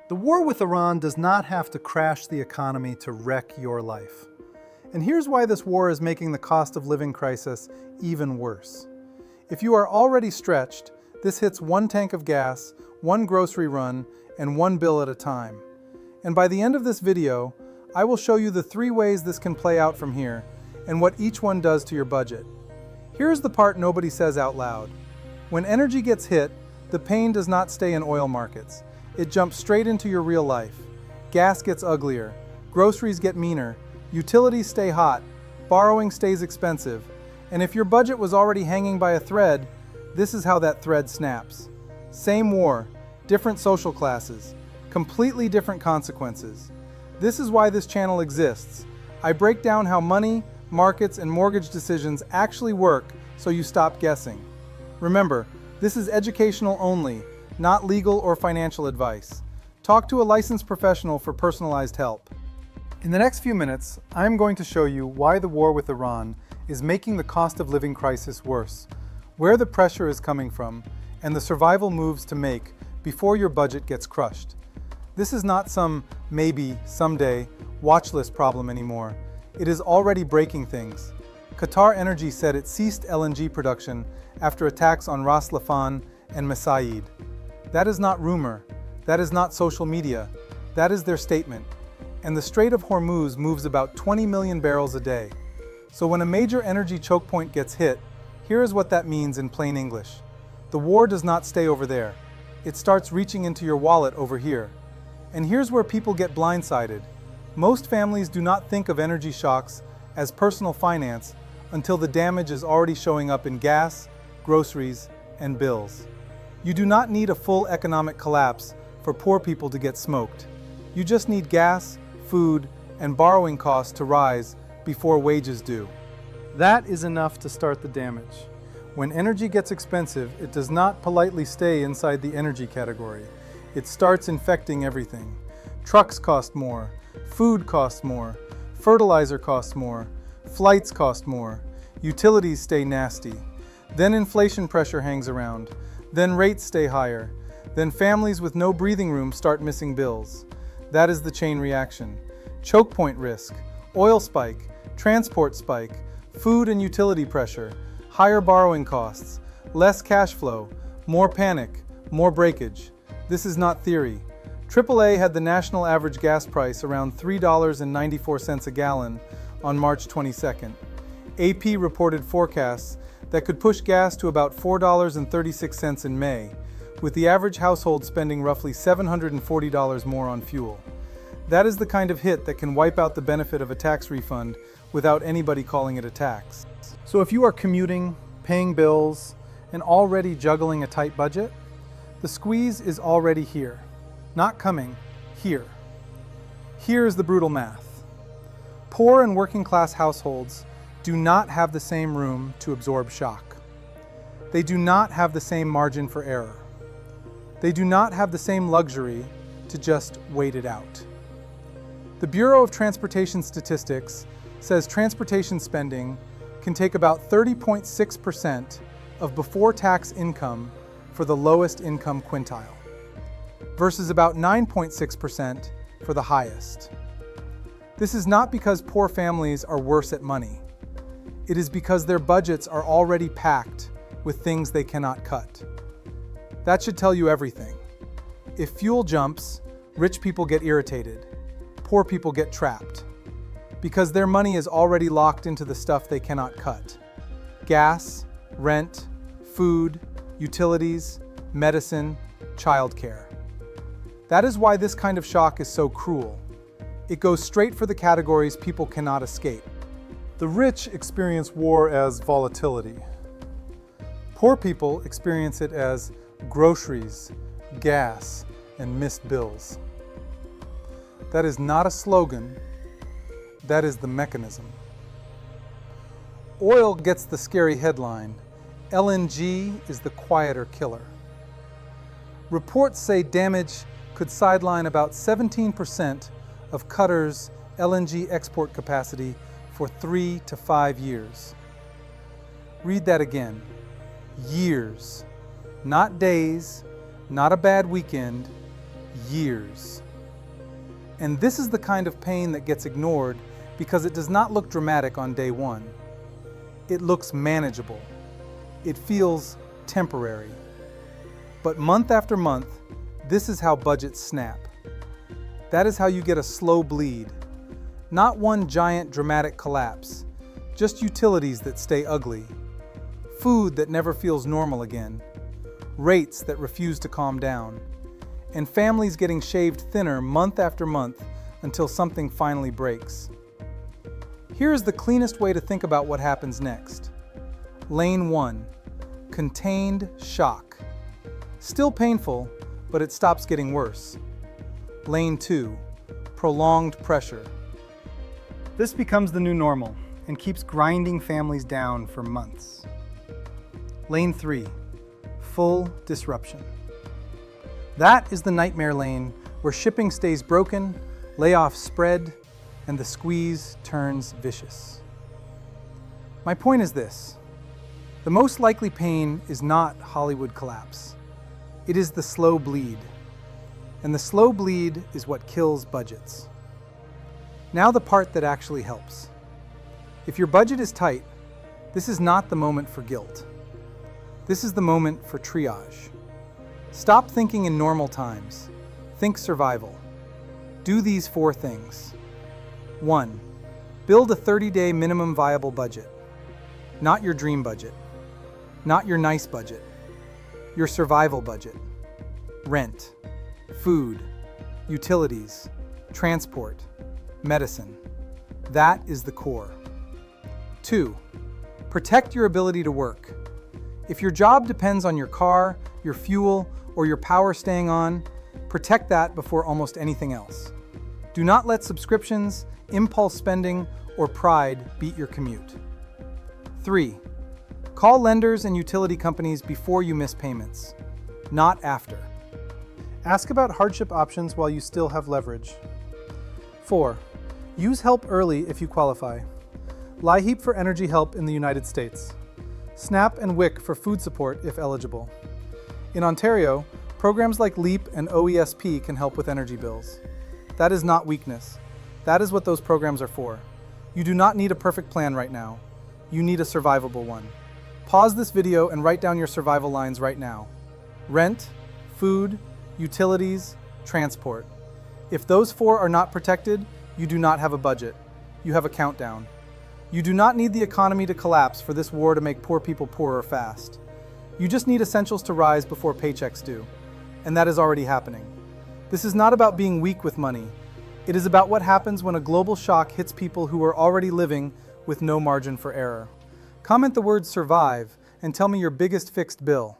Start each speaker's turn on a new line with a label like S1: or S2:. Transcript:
S1: The war with Iran does not have to crash the economy to wreck your life. And here's why this war is making the cost of living crisis even worse. If you are already stretched, this hits one tank of gas, one grocery run, and one bill at a time. And by the end of this video, I will show you the 3 ways this can play out from here, and what each one does to your budget. Here's the part nobody says out loud. When energy gets hit, the pain does not stay in oil markets. It jumps straight into your real life. Gas gets uglier, groceries get meaner, utilities stay hot, borrowing stays expensive, and if your budget was already hanging by a thread, this is how that thread snaps. Same war, different social classes, completely different consequences. This is why this channel exists. I break down how money, markets, and mortgage decisions actually work so you stop guessing. Remember, this is educational only, not legal or financial advice. Talk to a licensed professional for personalized help. In the next few minutes, I'm going to show you why the war with Iran is making the cost of living crisis worse, where the pressure is coming from, and the survival moves to make before your budget gets crushed. This is not some maybe, someday, watch list problem anymore. It is already breaking things. Qatar Energy said it ceased LNG production after attacks on Ras Laffan and Mesaieed. That is not rumor. That is not social media. That is their statement. And the Strait of Hormuz moves about 20 million barrels a day. So when a major energy choke point gets hit, here is what that means in plain English. The war does not stay over there. It starts reaching into your wallet over here. And here's where people get blindsided. Most families do not think of energy shocks as personal finance until the damage is already showing up in gas, groceries, and bills. You do not need a full economic collapse for poor people to get smoked. You just need gas, food, and borrowing costs to rise before wages do. That is enough to start the damage. When energy gets expensive, it does not politely stay inside the energy category. It starts infecting everything. Trucks cost more, food costs more, fertilizer costs more, flights cost more, utilities stay nasty. Then inflation pressure hangs around. Then rates stay higher. Then families with no breathing room start missing bills. That is the chain reaction. Choke point risk, oil spike, transport spike, food and utility pressure, higher borrowing costs, less cash flow, more panic, more breakage. This is not theory. AAA had the national average gas price around $3.94 a gallon on March 22nd. AP reported forecasts that could push gas to about $4.36 in May, with the average household spending roughly $740 more on fuel. That is the kind of hit that can wipe out the benefit of a tax refund without anybody calling it a tax. So if you are commuting, paying bills, and already juggling a tight budget, the squeeze is already here. Not coming, here. Here is the brutal math. Poor and working class households do not have the same room to absorb shock. They do not have the same margin for error. They do not have the same luxury to just wait it out. The Bureau of Transportation Statistics says transportation spending can take about 30.6% of before-tax income for the lowest income quintile, versus about 9.6% for the highest. This is not because poor families are worse at money. It is because their budgets are already packed with things they cannot cut. That should tell you everything. If fuel jumps, rich people get irritated. Poor people get trapped. Because their money is already locked into the stuff they cannot cut. Gas, rent, food, utilities, medicine, childcare. That is why this kind of shock is so cruel. It goes straight for the categories people cannot escape. The rich experience war as volatility. Poor people experience it as groceries, gas, and missed bills. That is not a slogan, that is the mechanism. Oil gets the scary headline. LNG is the quieter killer. Reports say damage could sideline about 17% of Qatar's LNG export capacity for 3 to 5 years. Read that again. Years. Not days, not a bad weekend. years. And this is the kind of pain that gets ignored because it does not look dramatic on day one. It looks manageable. It feels temporary. But month after month, this is how budgets snap. That is how you get a slow bleed. Not one giant dramatic collapse, just utilities that stay ugly, food that never feels normal again, rates that refuse to calm down, and families getting shaved thinner month after month until something finally breaks. Here is the cleanest way to think about what happens next. Lane 1, contained shock. Still painful, but it stops getting worse. Lane 2, prolonged pressure. This becomes the new normal and keeps grinding families down for months. Lane 3, full disruption. That is the nightmare lane where shipping stays broken, layoffs spread, and the squeeze turns vicious. My point is this: the most likely pain is not Hollywood collapse. It is the slow bleed. And the slow bleed is what kills budgets. Now the part that actually helps. If your budget is tight, this is not the moment for guilt. This is the moment for triage. Stop thinking in normal times. Think survival. Do these 4 things. 1. Build a 30-day minimum viable budget. Not your dream budget. Not your nice budget. Your survival budget. Rent, food, utilities, transport, medicine. That is the core. 2. Protect your ability to work. If your job depends on your car, your fuel, or your power staying on, protect that before almost anything else. Do not let subscriptions, impulse spending, or pride beat your commute. 3. Call lenders and utility companies before you miss payments, not after. Ask about hardship options while you still have leverage. 4. Use help early if you qualify. LIHEAP for energy help in the United States. SNAP and WIC for food support if eligible. In Ontario, programs like LEAP and OESP can help with energy bills. That is not weakness. That is what those programs are for. You do not need a perfect plan right now. You need a survivable one. Pause this video and write down your survival lines right now. Rent, food, utilities, transport. If those 4 are not protected, you do not have a budget. You have a countdown. You do not need the economy to collapse for this war to make poor people poorer fast. You just need essentials to rise before paychecks do. And that is already happening. This is not about being weak with money. It is about what happens when a global shock hits people who are already living with no margin for error. Comment the word survive and tell me your biggest fixed bill.